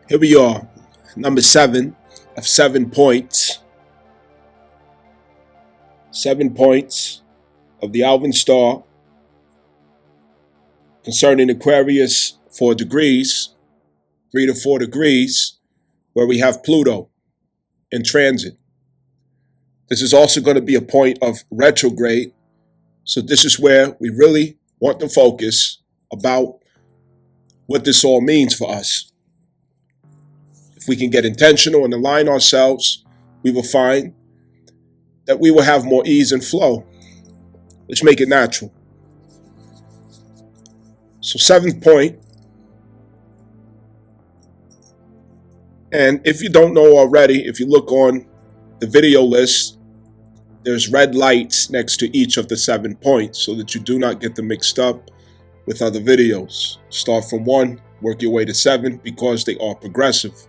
Here we are, number 7 of 7 points. 7 points of the Alvin Star concerning Aquarius 4 degrees, 3 to 4 degrees, where we have Pluto in transit. This is also going to be a point of retrograde. So this is where we really want to focus about what this all means for us. If we can get intentional and align ourselves, we will find that we will have more ease and flow. Let's make it natural. So 7th point, and if you don't know already, if you look on the video list, there's red lights next to each of the 7 points so that you do not get them mixed up with other videos. Start from 1, work your way to 7 because they are progressive.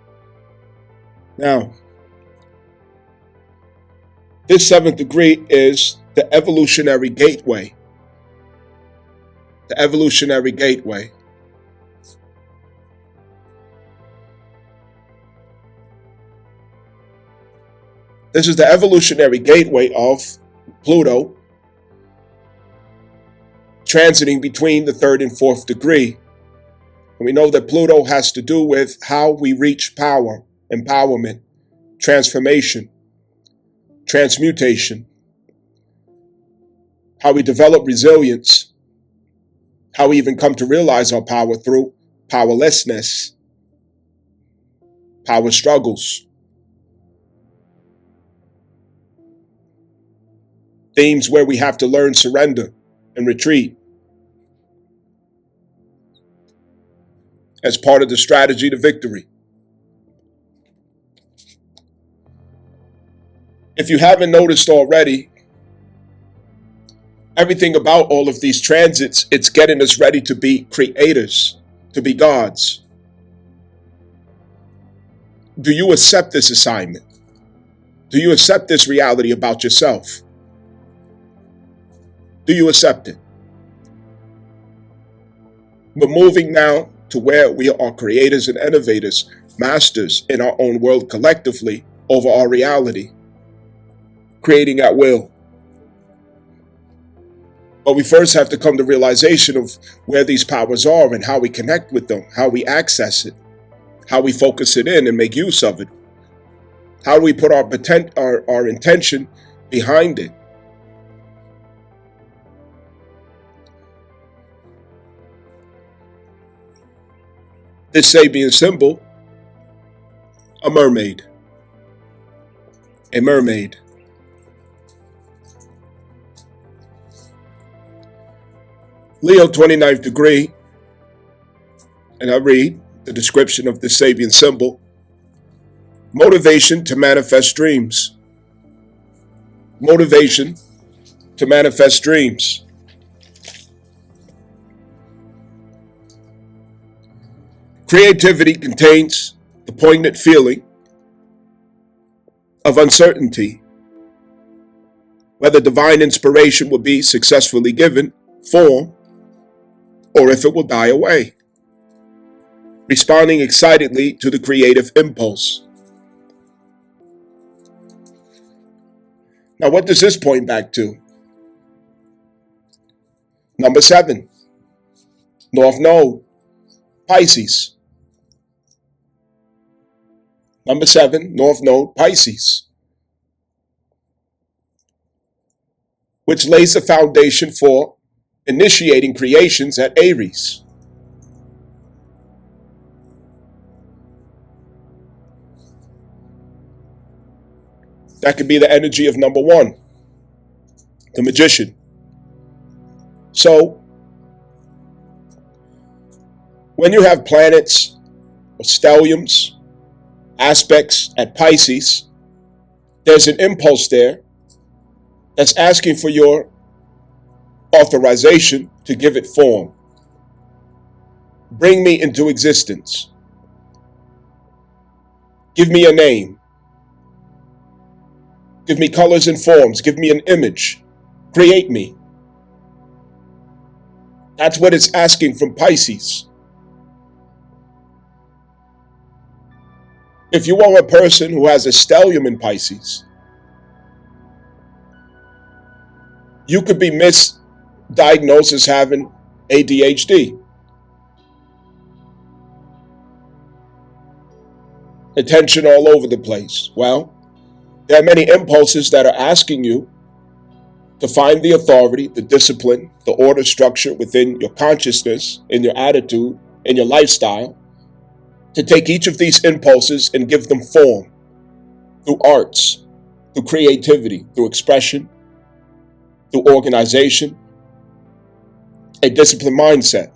Now, this 7th degree is the evolutionary gateway. The evolutionary gateway. This is the evolutionary gateway of Pluto transiting between the 3rd and 4th degree. And we know that Pluto has to do with how we reach power, empowerment, transformation, transmutation, how we develop resilience, how we even come to realize our power through powerlessness, power struggles. Themes where we have to learn surrender and retreat as part of the strategy to victory. If you haven't noticed already, everything about all of these transits, it's getting us ready to be creators, to be gods. Do you accept this assignment? Do you accept this reality about yourself? Do you accept it? We're moving now to where we are creators and innovators, masters in our own world collectively over our reality, creating at will. But we first have to come to realization of where these powers are and how we connect with them, how we access it, how we focus it in and make use of it. How do we put our intention behind it? This Sabian symbol, a mermaid. A mermaid. Leo 29th degree, and I read the description of the Sabian symbol. Motivation to manifest dreams. Motivation to manifest dreams. Creativity contains the poignant feeling of uncertainty, whether divine inspiration will be successfully given form or if it will die away. Responding excitedly to the creative impulse. Now, what does this point back to? Number 7, North Node, Pisces. Number 7, North Node, Pisces, which lays the foundation for initiating creations at Aries. That could be the energy of number 1, the magician. So, when you have planets or stelliums, aspects at Pisces, there's an impulse there that's asking for your authorization to give it form. Bring me into existence. Give me a name. Give me colors and forms. Give me an image. Create me. That's what it's asking from Pisces. If you are a person who has a stellium in Pisces, you could be misdiagnosed as having ADHD. Attention all over the place. Well, there are many impulses that are asking you to find the authority, the discipline, the order structure within your consciousness, in your attitude, in your lifestyle, to take each of these impulses and give them form through arts, through creativity, through expression, through organization, a disciplined mindset.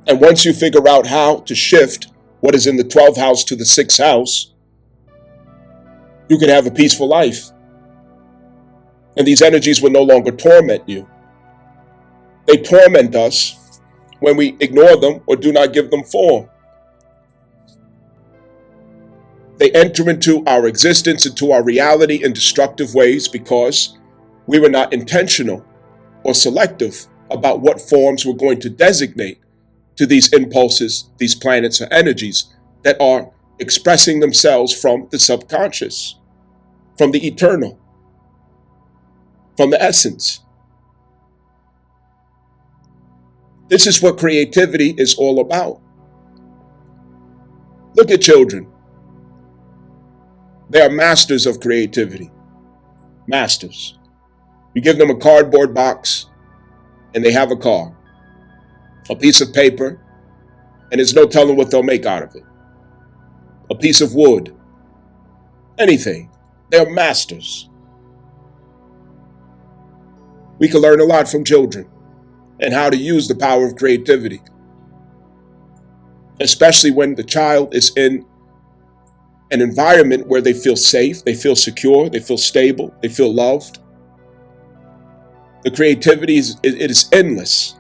And once you figure out how to shift what is in the 12th house to the 6th house, you can have a peaceful life. And these energies will no longer torment you. They torment us when we ignore them or do not give them form. They enter into our existence, into our reality in destructive ways because we were not intentional or selective about what forms we're going to designate to these impulses, these planets or energies that are expressing themselves from the subconscious, from the eternal, from the essence. This is what creativity is all about. Look at children. They are masters of creativity. Masters. You give them a cardboard box and they have a car, a piece of paper, and there's no telling what they'll make out of it. A piece of wood, anything. They're masters. We can learn a lot from children and how to use the power of creativity, especially when the child is in an environment where they feel safe, they feel secure, they feel stable, they feel loved. The creativity is endless.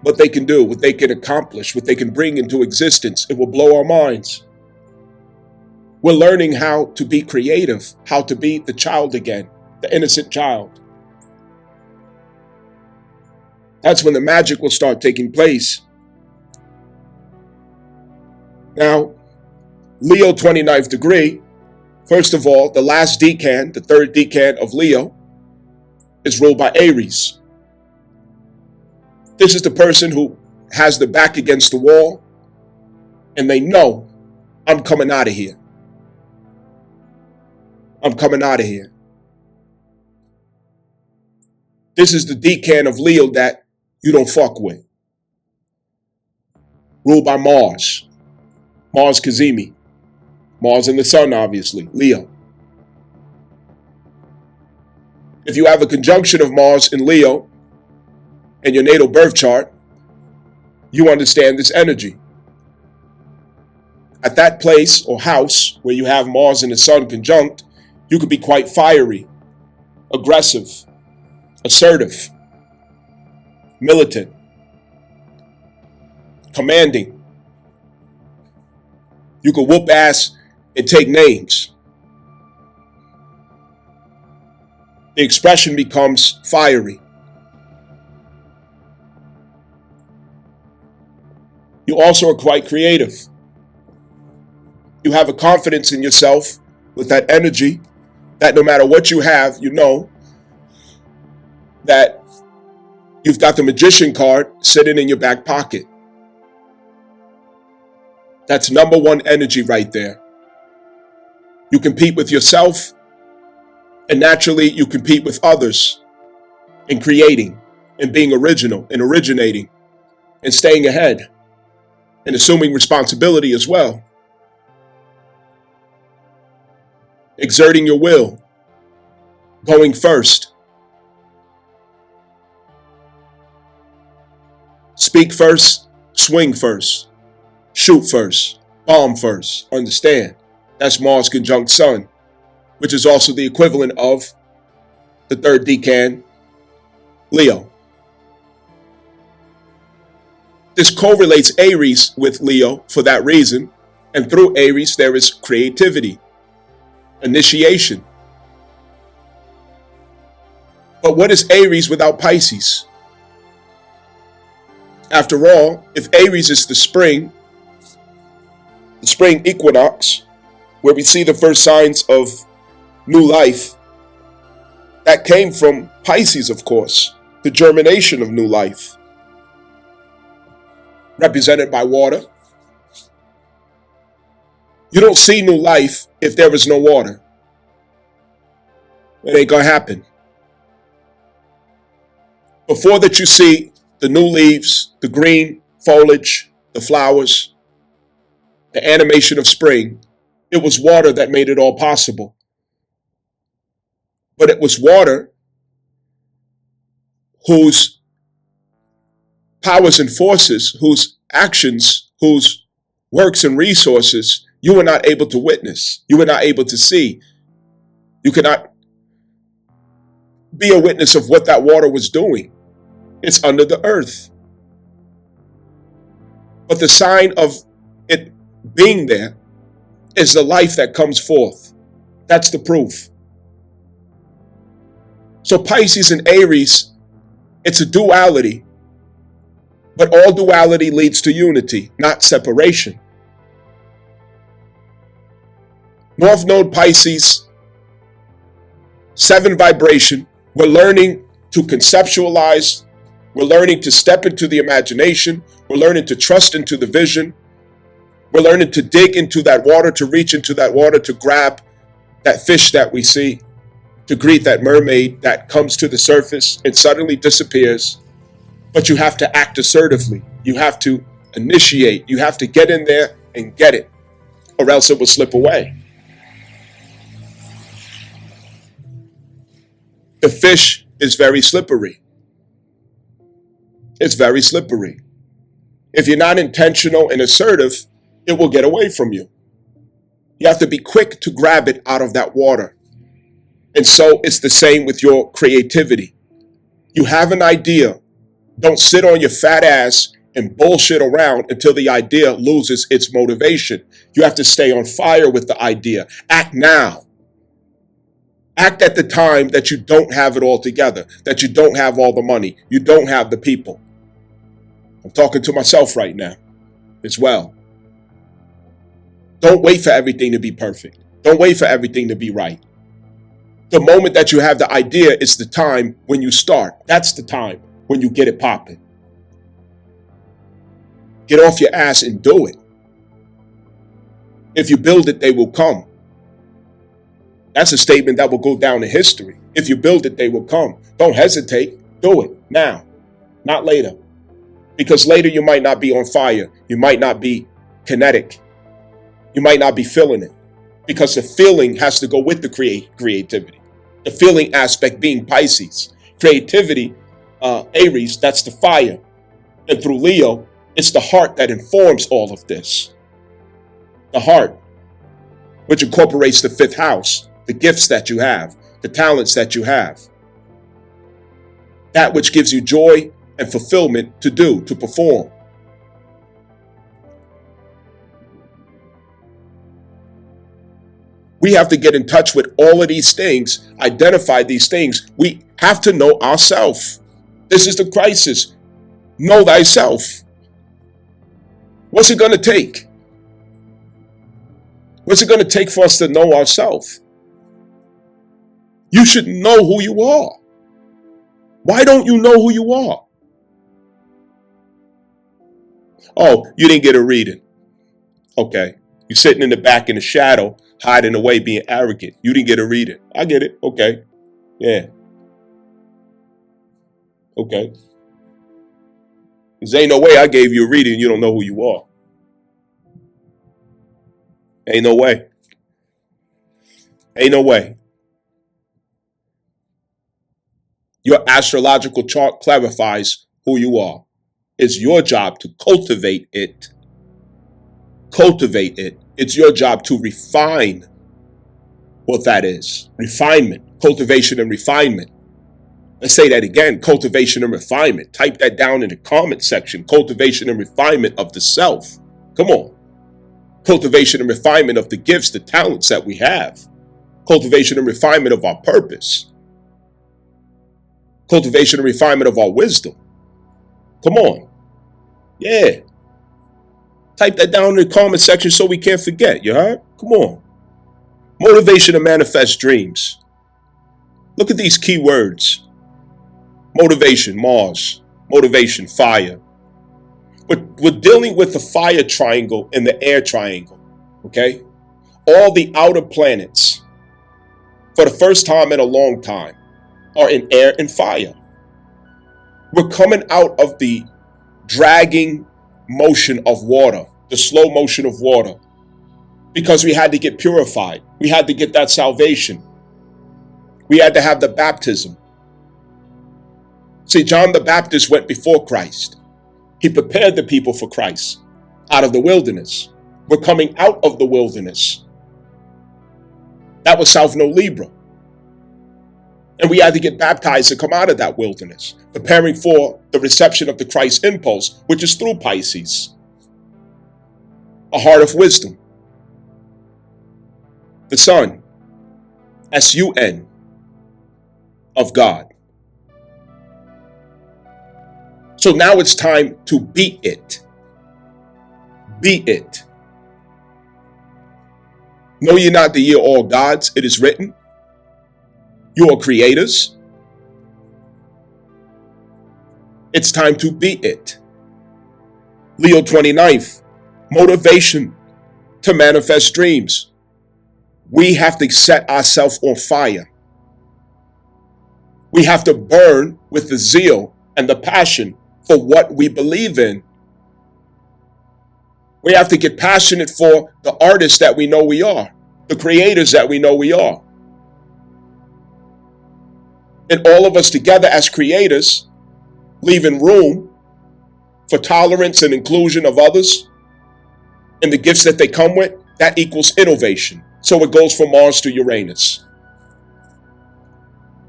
What they can do, what they can accomplish, what they can bring into existence, it will blow our minds. We're learning how to be creative, how to be the child again, the innocent child. That's when the magic will start taking place. Now, Leo 29th degree, first of all, the last decan, the third decan of Leo, is ruled by Aries. This is the person who has their back against the wall and they know, I'm coming out of here. I'm coming out of here. This is the decan of Leo that you don't fuck with. Ruled by Mars. Mars Cazimi. Mars in the sun, obviously. Leo. If you have a conjunction of Mars and Leo in your natal birth chart, you understand this energy. At that place or house where you have Mars and the sun conjunct, you could be quite fiery, aggressive, assertive, militant, commanding. You could whoop ass and take names. The expression becomes fiery. You also are quite creative. You have a confidence in yourself with that energy that no matter what you have, you know that you've got the magician card sitting in your back pocket. That's number one energy right there. You compete with yourself, and naturally you compete with others in creating and being original and originating and staying ahead and assuming responsibility as well. Exerting your will, going first. Speak first, swing first, shoot first, bomb first. Understand, that's Mars conjunct Sun, which is also the equivalent of the third decan, Leo. This correlates Aries with Leo for that reason, and through Aries there is creativity, initiation. But what is Aries without Pisces? After all, if Aries is the spring equinox, where we see the first signs of new life, that came from Pisces, of course, the germination of new life, represented by water. You don't see new life if there is no water. It ain't gonna happen. Before that you see the new leaves, the green foliage, the flowers, the animation of spring, it was water that made it all possible. But it was water whose powers and forces, whose actions, whose works and resources you were not able to witness. You were not able to see. You could not be a witness of what that water was doing. It's under the earth. But the sign of it being there is the life that comes forth. That's the proof. So Pisces and Aries, it's a duality. But all duality leads to unity, not separation. North Node Pisces, 7 vibration. We're learning to conceptualize. We're learning to step into the imagination. We're learning to trust into the vision. We're learning to dig into that water, to reach into that water, to grab that fish that we see, to greet that mermaid that comes to the surface and suddenly disappears. But you have to act assertively. You have to initiate. You have to get in there and get it, or else it will slip away. The fish is very slippery. It's very slippery. If you're not intentional and assertive, it will get away from you. You have to be quick to grab it out of that water. And so it's the same with your creativity. You have an idea. Don't sit on your fat ass and bullshit around until the idea loses its motivation. You have to stay on fire with the idea. Act now. Act at the time that you don't have it all together, that you don't have all the money, you don't have the people. I'm talking to myself right now as well. Don't wait for everything to be perfect. Don't wait for everything to be right. The moment that you have the idea is the time when you start. That's the time when you get it popping. Get off your ass and do it. If you build it, they will come. That's a statement that will go down in history. If you build it, they will come. Don't hesitate. Do it now, not later. Because later you might not be on fire. You might not be kinetic. You might not be feeling it. Because the feeling has to go with the creativity. The feeling aspect being Pisces. Creativity, Aries, that's the fire. And through Leo, it's the heart that informs all of this. The heart, which incorporates the 5th house. The gifts that you have, the talents that you have. That which gives you joy and fulfillment to do, to perform. We have to get in touch with all of these things, identify these things. We have to know ourselves. This is the crisis. Know thyself. What's it going to take? What's it going to take for us to know ourselves? You should know who you are. Why don't you know who you are? Oh, you didn't get a reading. Okay. You're sitting in the back in the shadow, hiding away, being arrogant. You didn't get a reading. I get it. Okay. Yeah. Okay. Because ain't no way I gave you a reading and you don't know who you are. Ain't no way. Ain't no way. Your astrological chart clarifies who you are. It's your job to cultivate it. Cultivate it. It's your job to refine what that is. Refinement, cultivation and refinement. Let's say that again, cultivation and refinement. Type that down in the comment section. Cultivation and refinement of the self. Come on. Cultivation and refinement of the gifts, the talents that we have. Cultivation and refinement of our purpose. Cultivation and refinement of our wisdom. Come on. Yeah. Type that down in the comment section so we can't forget, you heard? Come on. Motivation to manifest dreams. Look at these key words. Motivation, Mars. Motivation, fire. We're dealing with the fire triangle and the air triangle, okay? All the outer planets, for the first time in a long time, are in air and fire. We're coming out of the dragging motion of water, the slow motion of water, because we had to get purified. We had to get that salvation. We had to have the baptism. See, John the Baptist went before Christ. He prepared the people for Christ out of the wilderness. We're coming out of the wilderness. That was Salvo Libra. And we had to get baptized to come out of that wilderness, preparing for the reception of the Christ impulse, which is through Pisces, a heart of wisdom. The Sun, S-U-N, of God. So now it's time to be it. Be it. Know ye not that ye are all gods, it is written. You are creators. It's time to be it. Leo 29th, motivation to manifest dreams. We have to set ourselves on fire. We have to burn with the zeal and the passion for what we believe in. We have to get passionate for the artists that we know we are, the creators that we know we are. And all of us together as creators, leaving room for tolerance and inclusion of others and the gifts that they come with, that equals innovation. So it goes from Mars to Uranus,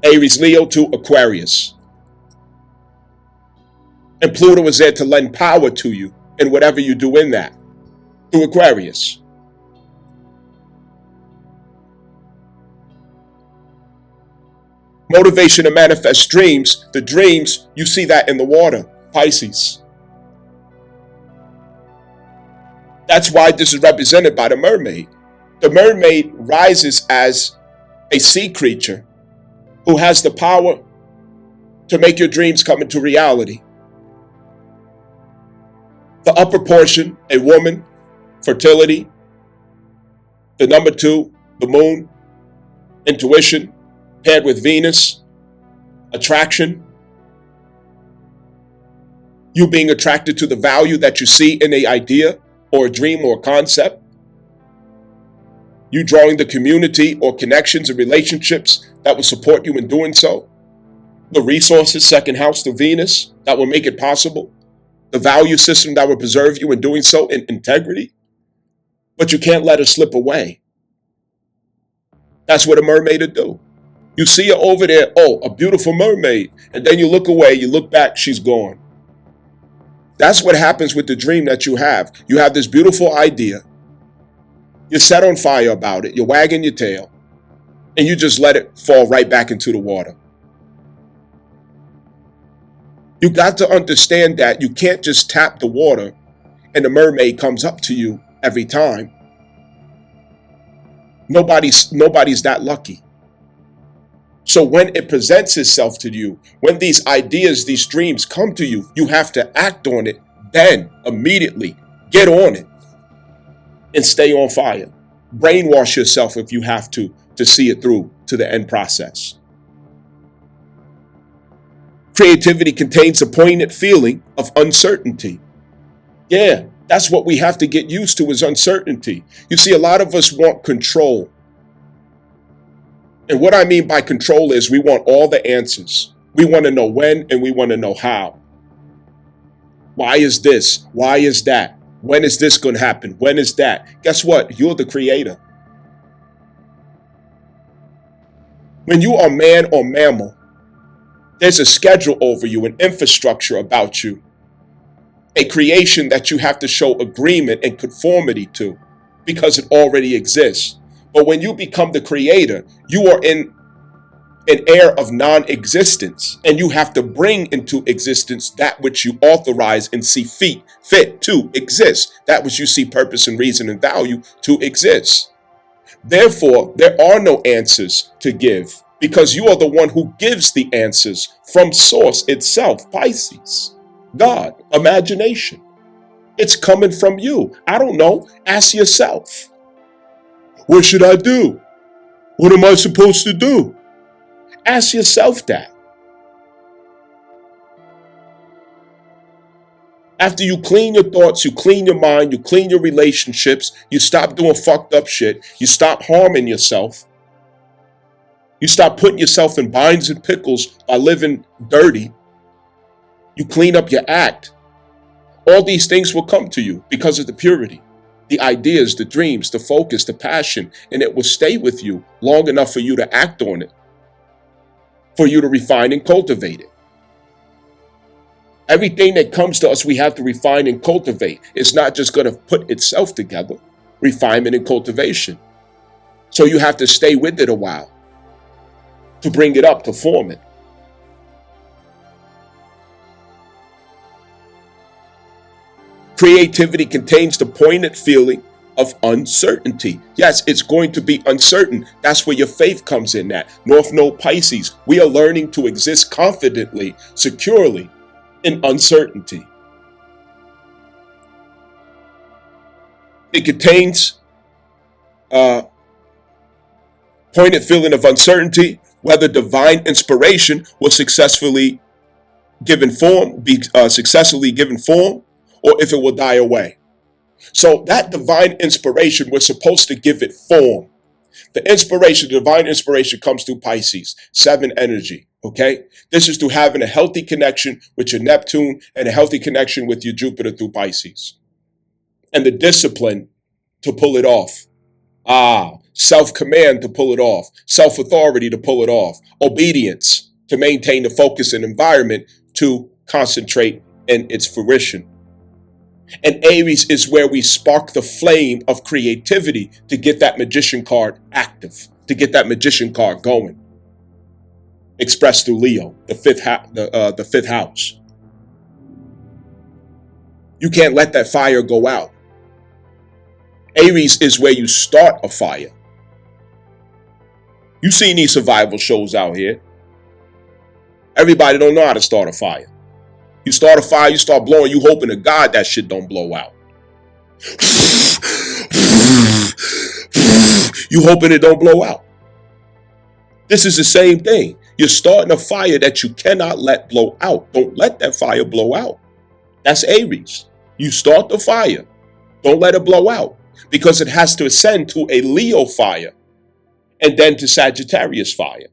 Aries, Leo to Aquarius. And Pluto is there to lend power to you in whatever you do in that, through Aquarius. Motivation to manifest dreams. The dreams, you see that in the water, Pisces. That's why this is represented by the mermaid. The mermaid rises as a sea creature who has the power to make your dreams come into reality. The upper portion, a woman, fertility. The number 2, the moon, intuition, paired with Venus, attraction. You being attracted to the value that you see in an idea or a dream or a concept. You drawing the community or connections and relationships that will support you in doing so. The resources, second house to Venus, that will make it possible. The value system that will preserve you in doing so in integrity. But you can't let her slip away. That's what a mermaid would do. You see her over there, oh, a beautiful mermaid. And then you look away, you look back, she's gone. That's what happens with the dream that you have. You have this beautiful idea. You're set on fire about it. You're wagging your tail. And you just let it fall right back into the water. You got to understand that you can't just tap the water and the mermaid comes up to you every time. Nobody's that lucky. So when it presents itself to you, when these ideas, these dreams come to you, you have to act on it then, immediately. Get on it and stay on fire. Brainwash yourself if you have to see it through to the end process. Creativity contains a poignant feeling of uncertainty. Yeah, that's what we have to get used to is uncertainty. You see, a lot of us want control. And what I mean by control is we want all the answers. We want to know when and we want to know how. Why is this? Why is that? When is this going to happen? When is that? Guess what? You're the creator. When you are man or mammal, there's a schedule over you, an infrastructure about you, a creation that you have to show agreement and conformity to because it already exists. But when you become the creator, you are in an air of non-existence, and you have to bring into existence that which you authorize and see fit to exist, that which you see purpose and reason and value to exist. Therefore, there are no answers to give, because you are the one who gives the answers from source itself, Pisces, God, imagination. It's coming from you. I don't know. Ask yourself. What should I do? What am I supposed to do? Ask yourself that. After you clean your thoughts, you clean your mind, you clean your relationships, you stop doing fucked up shit, you stop harming yourself, you stop putting yourself in binds and pickles by living dirty, you clean up your act, all these things will come to you because of the purity, the ideas, the dreams, the focus, the passion, and it will stay with you long enough for you to act on it, for you to refine and cultivate it. Everything that comes to us, we have to refine and cultivate. It's not just going to put itself together. Refinement and cultivation. So you have to stay with it a while to bring it up, to form it. Creativity contains the poignant feeling of uncertainty. Yes, it's going to be uncertain. That's where your faith comes in at. North Node Pisces, we are learning to exist confidently, securely, in uncertainty. It contains poignant feeling of uncertainty, whether divine inspiration will successfully given form, or if it will die away. So that divine inspiration, we're supposed to give it form. The divine inspiration comes through Pisces, 7 energy, okay? This is through having a healthy connection with your Neptune and a healthy connection with your Jupiter through Pisces. And the discipline to pull it off. Self-command to pull it off. Self-authority to pull it off. Obedience to maintain the focus and environment to concentrate in its fruition. And Aries is where we spark the flame of creativity to get that magician card active, to get that magician card going. Expressed through Leo, the fifth house. You can't let that fire go out. Aries is where you start a fire. You've seen these survival shows out here. Everybody don't know how to start a fire. You start a fire, you start blowing, you hoping to God that shit don't blow out. You hoping it don't blow out. This is the same thing. You're starting a fire that you cannot let blow out. Don't let that fire blow out. That's Aries. You start the fire. Don't let it blow out, because it has to ascend to a Leo fire and then to Sagittarius fire.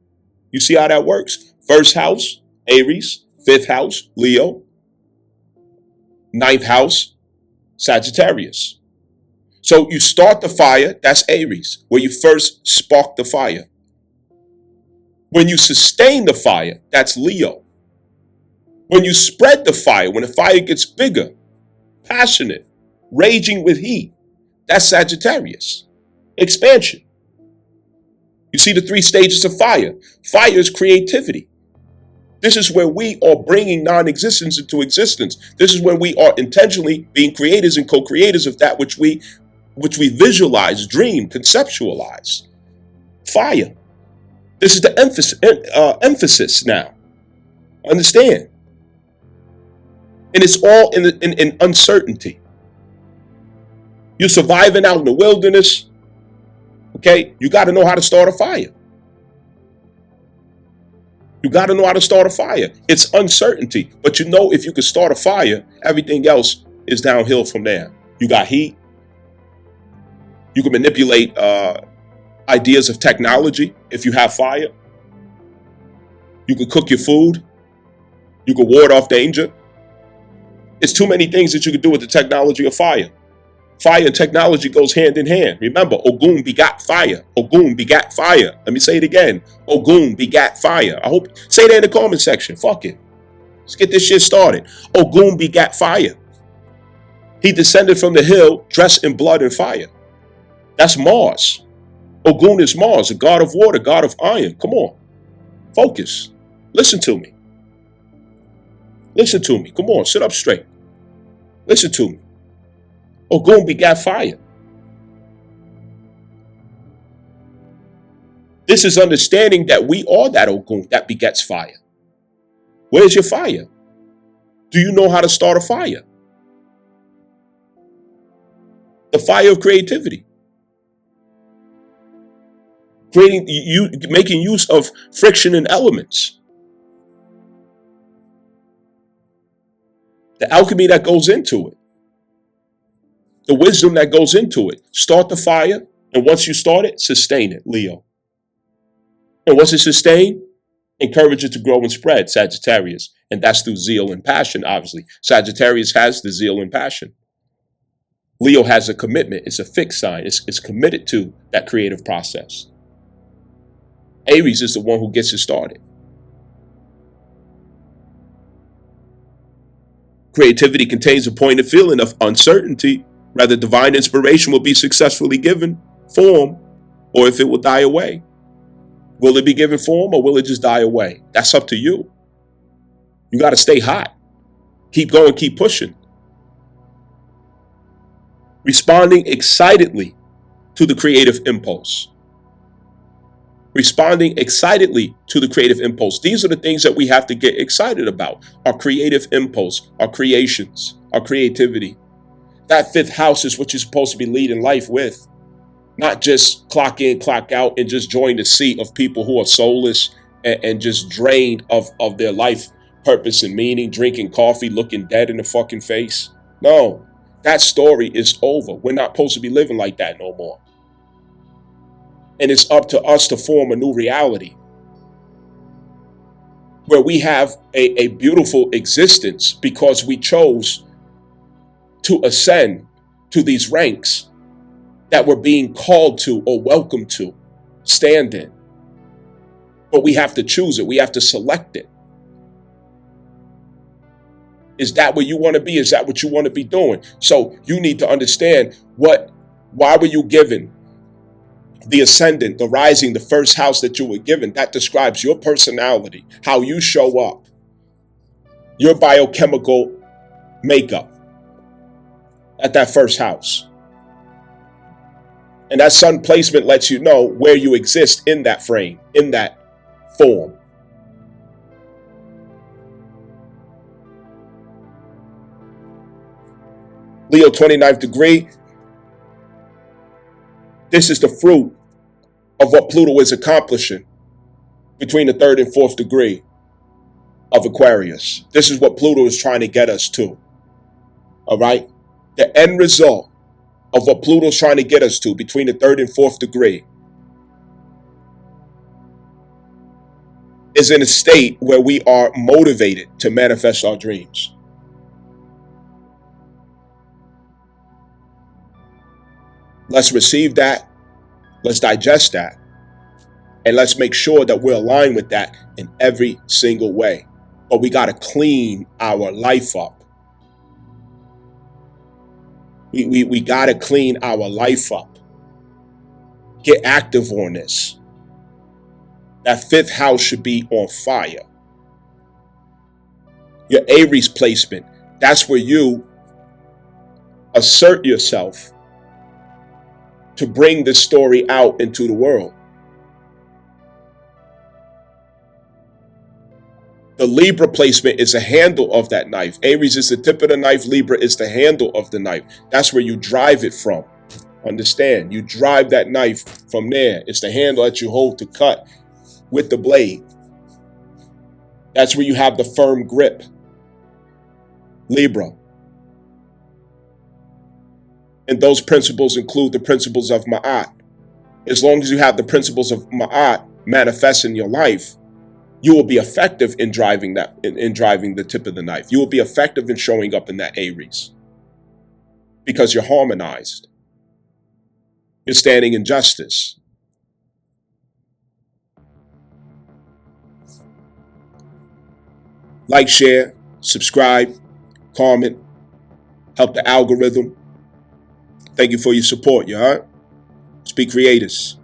You see how that works? First house, Aries. 5th house, Leo. 9th house, Sagittarius. So you start the fire, that's Aries, where you first spark the fire. When you sustain the fire, that's Leo. When you spread the fire, when the fire gets bigger, passionate, raging with heat, that's Sagittarius. Expansion. You see the 3 stages of fire. Fire is creativity. This is where we are bringing non-existence into existence. This is where we are intentionally being creators and co-creators of that which we visualize, dream, conceptualize. Fire. This is the emphasis now. Understand? And it's all in uncertainty. You're surviving out in the wilderness. Okay? You got to know how to start a fire. You got to know how to start a fire. It's uncertainty. But you know, if you can start a fire, everything else is downhill from there. You got heat. You can manipulate ideas of technology if you have fire. You can cook your food. You can ward off danger. It's too many things that you can do with the technology of fire. Fire and technology goes hand in hand. Remember, Ogun begat fire. Ogun begat fire. Let me say it again. Ogun begat fire. I hope, say that in the comment section. Fuck it. Let's get this shit started. Ogun begat fire. He descended from the hill dressed in blood and fire. That's Mars. Ogun is Mars, a god of water, god of iron. Come on. Focus. Listen to me. Listen to me. Come on, sit up straight. Listen to me. Ogun begat fire. This is understanding that we are that Ogun that begets fire. Where's your fire? Do you know how to start a fire? The fire of creativity. Making use of friction and elements. The alchemy that goes into it. The wisdom that goes into it. Start the fire, and once you start it, sustain it, Leo. And once it's sustained, encourage it to grow and spread, Sagittarius. And that's through zeal and passion, obviously. Sagittarius has the zeal and passion. Leo has a commitment. It's a fixed sign. It's committed to that creative process. Aries is the one who gets it started. Creativity contains a pointed feeling of uncertainty, whether divine inspiration will be successfully given form or if it will die away. Will it be given form or will it just die away? That's up to you. You got to stay hot. Keep going, keep pushing. Responding excitedly to the creative impulse. Responding excitedly to the creative impulse. These are the things that we have to get excited about. Our creative impulse, our creations, our creativity. That fifth house is what you're supposed to be leading life with. Not just clock in, clock out, and just join the sea of people who are soulless and just drained of their life purpose and meaning, drinking coffee, looking dead in the fucking face. No, that story is over. We're not supposed to be living like that no more. And it's up to us to form a new reality where we have a beautiful existence because we chose to ascend to these ranks that we're being called to or welcome to stand in. But we have to choose it. We have to select it. Is that what you want to be? Is that what you want to be doing? So you need to understand why were you given the ascendant, the rising, the first house that you were given. That describes your personality, how you show up, your biochemical makeup at that first house. And that sun placement lets you know where you exist in that frame, in that form. Leo 29th degree. This is the fruit of what Pluto is accomplishing between the 3rd and 4th degree of Aquarius. This is what Pluto is trying to get us to. All right? The end result of what Pluto's trying to get us to between the 3rd and 4th degree is in a state where we are motivated to manifest our dreams. Let's receive that. Let's digest that. And let's make sure that we're aligned with that in every single way. But we got to clean our life up. We got to clean our life up. Get active on this. That 5th house should be on fire. Your Aries placement, that's where you assert yourself to bring this story out into the world. The Libra placement is a handle of that knife. Aries is the tip of the knife. Libra is the handle of the knife. That's where you drive it from. Understand? You drive that knife from there. It's the handle that you hold to cut with the blade. That's where you have the firm grip. Libra. And those principles include the principles of Ma'at. As long as you have the principles of Ma'at manifest in your life, you will be effective in driving that, in driving the tip of the knife. You will be effective in showing up in that Aries because you're harmonized. You're standing in justice. Like, share, subscribe, comment, help the algorithm. Thank you for your support, you heard? Speak Creators.